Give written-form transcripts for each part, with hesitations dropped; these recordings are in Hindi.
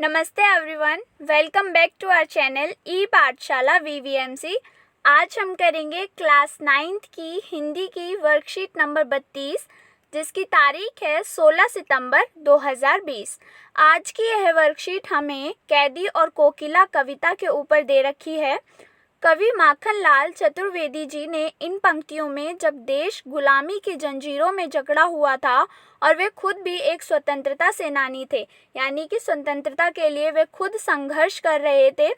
नमस्ते everyone, welcome back to our channel e Pathshala VVMC. आज हम करेंगे क्लास 9th की हिंदी की वर्कशीट नंबर 32, जिसकी तारीख है 16 सितंबर 2020। आज की यह वर्कशीट हमें कैदी और कोकिला कविता के ऊपर दे रखी है। कवि माखनलाल चतुर्वेदी जी ने इन पंक्तियों में जब देश गुलामी की जंजीरों में जकड़ा हुआ था और वे खुद भी एक स्वतंत्रता सेनानी थे, यानी कि स्वतंत्रता के लिए वे खुद संघर्ष कर रहे थे,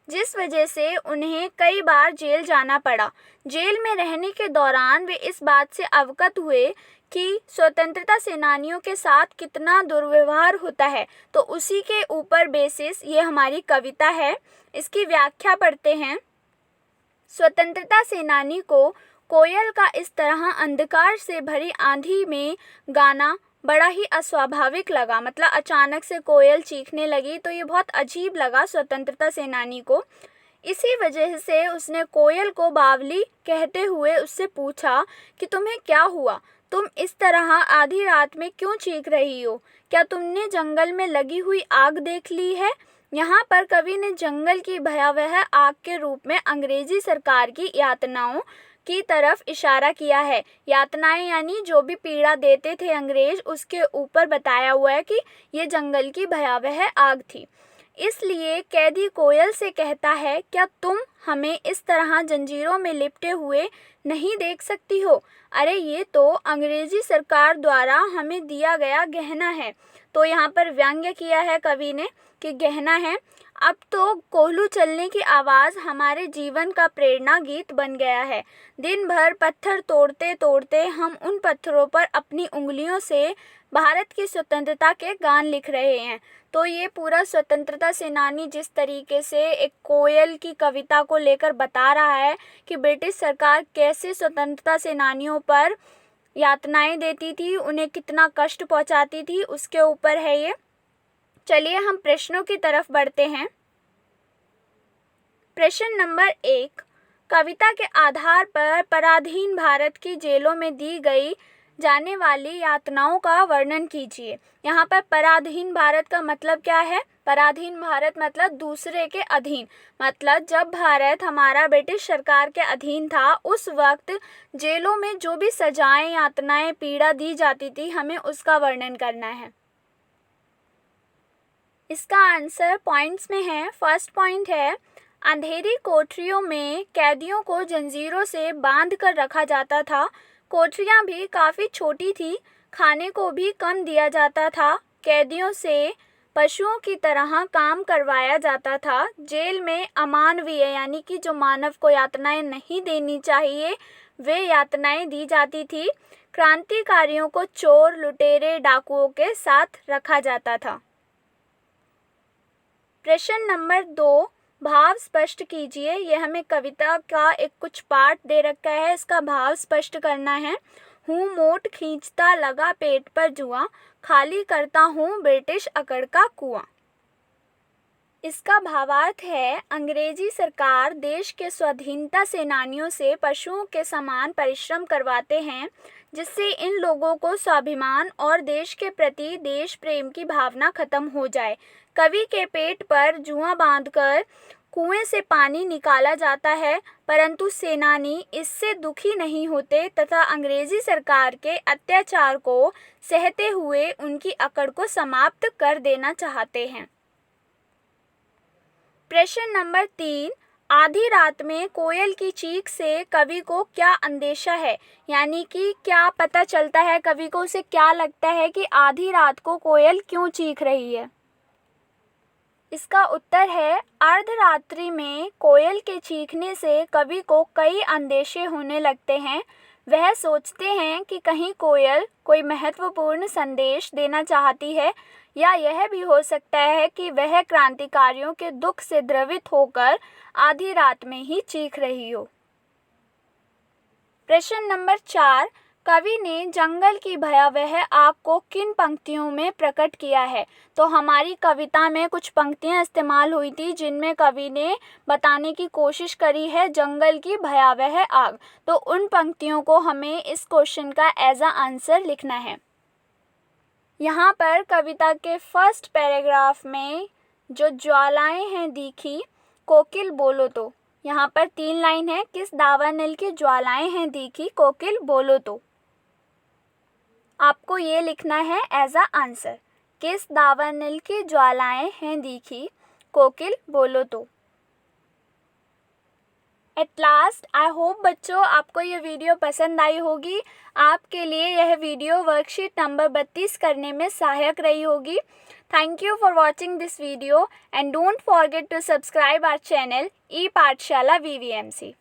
जिस वजह से उन्हें कई बार जेल जाना पड़ा। जेल में रहने के दौरान वे इस बात से अवगत हुए कि स्वतंत्रता सेनानियों के साथ कितना दुर्व्यवहार होता है। तो उसी के ऊपर बेसिस ये हमारी कविता है। इसकी व्याख्या पढ़ते हैं। स्वतंत्रता सेनानी को कोयल का इस तरह अंधकार से भरी आंधी में गाना बड़ा ही अस्वाभाविक लगा। मतलब अचानक से कोयल चीखने लगी तो ये बहुत अजीब लगा स्वतंत्रता सेनानी को। इसी वजह से उसने कोयल को बावली कहते हुए उससे पूछा कि तुम्हें क्या हुआ, तुम इस तरह आधी रात में क्यों चीख रही हो? क्या तुमने जंगल में लगी हुई आग देख ली है? यहाँ पर कवि ने जंगल की भयावह आग के रूप में अंग्रेजी सरकार की यातनाओं की तरफ इशारा किया है। यातनाएं यानी जो भी पीड़ा देते थे अंग्रेज, उसके ऊपर बताया हुआ है कि ये जंगल की भयावह आग थी। इसलिए कैदी कोयल से कहता है, क्या तुम हमें इस तरह जंजीरों में लिपटे हुए नहीं देख सकती हो? अरे ये तो अंग्रेजी सरकार द्वारा हमें दिया गया गहना है। तो यहाँ पर व्यंग्य किया है कवि ने कि गहना है। अब तो कोल्हू चलने की आवाज़ हमारे जीवन का प्रेरणा गीत बन गया है। दिन भर पत्थर तोड़ते तोड़ते हम उन पत्थरों पर अपनी उंगलियों से भारत की स्वतंत्रता के गान लिख रहे हैं। तो ये पूरा स्वतंत्रता सेनानी जिस तरीके से एक कोयल की कविता को लेकर बता रहा है कि ब्रिटिश सरकार कैसे स्वतंत्रता सेनानियों पर यातनाएं देती थी, उन्हें कितना कष्ट पहुंचाती थी, उसके ऊपर है ये। चलिए हम प्रश्नों की तरफ बढ़ते हैं। प्रश्न नंबर 1, कविता के आधार पर पराधीन भारत की जेलों में दी गई जाने वाली यातनाओं का वर्णन कीजिए। यहाँ पर पराधीन भारत का मतलब क्या है? पराधीन भारत मतलब दूसरे के अधीन। मतलब जब भारत हमारा ब्रिटिश सरकार के अधीन था, उस वक्त जेलों में जो भी सजाएं, यातनाएं, पीड़ा दी जाती थी, हमें उसका वर्णन करना है। इसका आंसर पॉइंट्स में है। फर्स्ट पॉइंट है, अंधेरी कोठरियों में कैदियों को जंजीरों से बांध कर रखा जाता था। कोठरियां भी काफ़ी छोटी थी, खाने को भी कम दिया जाता था। कैदियों से पशुओं की तरह काम करवाया जाता था। जेल में अमानवीय यानी कि जो मानव को यातनाएं नहीं देनी चाहिए, वे यातनाएं दी जाती थी। क्रांतिकारियों को चोर, लुटेरे, डाकुओं के साथ रखा जाता था। प्रश्न नंबर 2, भाव स्पष्ट कीजिए। यह हमें कविता का एक कुछ पार्ट दे रखा है, इसका भाव स्पष्ट करना है। हूँ मोट खींचता लगा पेट पर जुआ, खाली करता हूँ ब्रिटिश अकड़ का कुआं। इसका भावार्थ है, अंग्रेजी सरकार देश के स्वाधीनता सेनानियों से पशुओं के समान परिश्रम करवाते हैं, जिससे इन लोगों को स्वाभिमान और देश के प्रति देश प्रेम की भावना खत्म हो जाए। कवि के पेट पर जुआ बांधकर कुएं से पानी निकाला जाता है, परंतु सेनानी इससे दुखी नहीं होते तथा अंग्रेजी सरकार के अत्याचार को सहते हुए उनकी अकड़ को समाप्त कर देना चाहते हैं। प्रश्न नंबर 3, आधी रात में कोयल की चीख से कवि को क्या अंदेशा है? यानी कि क्या पता चलता है कवि को, उसे क्या लगता है कि आधी रात को कोयल क्यों चीख रही है? इसका उत्तर है, अर्धरात्रि में कोयल के चीखने से कवि को कई अंदेशे होने लगते हैं। वह सोचते हैं कि कहीं कोयल कोई महत्वपूर्ण संदेश देना चाहती है, या यह भी हो सकता है कि वह क्रांतिकारियों के दुख से द्रवित होकर आधी रात में ही चीख रही हो। प्रश्न नंबर 4, कवि ने जंगल की भयावह आग को किन पंक्तियों में प्रकट किया है? तो हमारी कविता में कुछ पंक्तियां इस्तेमाल हुई थी जिनमें कवि ने बताने की कोशिश करी है जंगल की भयावह आग। तो उन पंक्तियों को हमें इस क्वेश्चन का एज अ आंसर लिखना है। यहाँ पर कविता के फर्स्ट पैराग्राफ में जो ज्वालाएं हैं दिखी, कोकिल बोलो तो। यहाँ पर 3 लाइन है। किस दावानल की ज्वालाएं हैं दिखी, कोकिल बोलो तो। आपको ये लिखना है एज अ आंसर। किस दावानल की ज्वालाएं हैं दिखी, कोकिल बोलो तो। एट लास्ट आई होप बच्चों आपको ये वीडियो पसंद आई होगी। आपके लिए यह वीडियो वर्कशीट नंबर 32 करने में सहायक रही होगी। Thank you for watching this video and don't forget to subscribe our channel e Pathshala VVMC।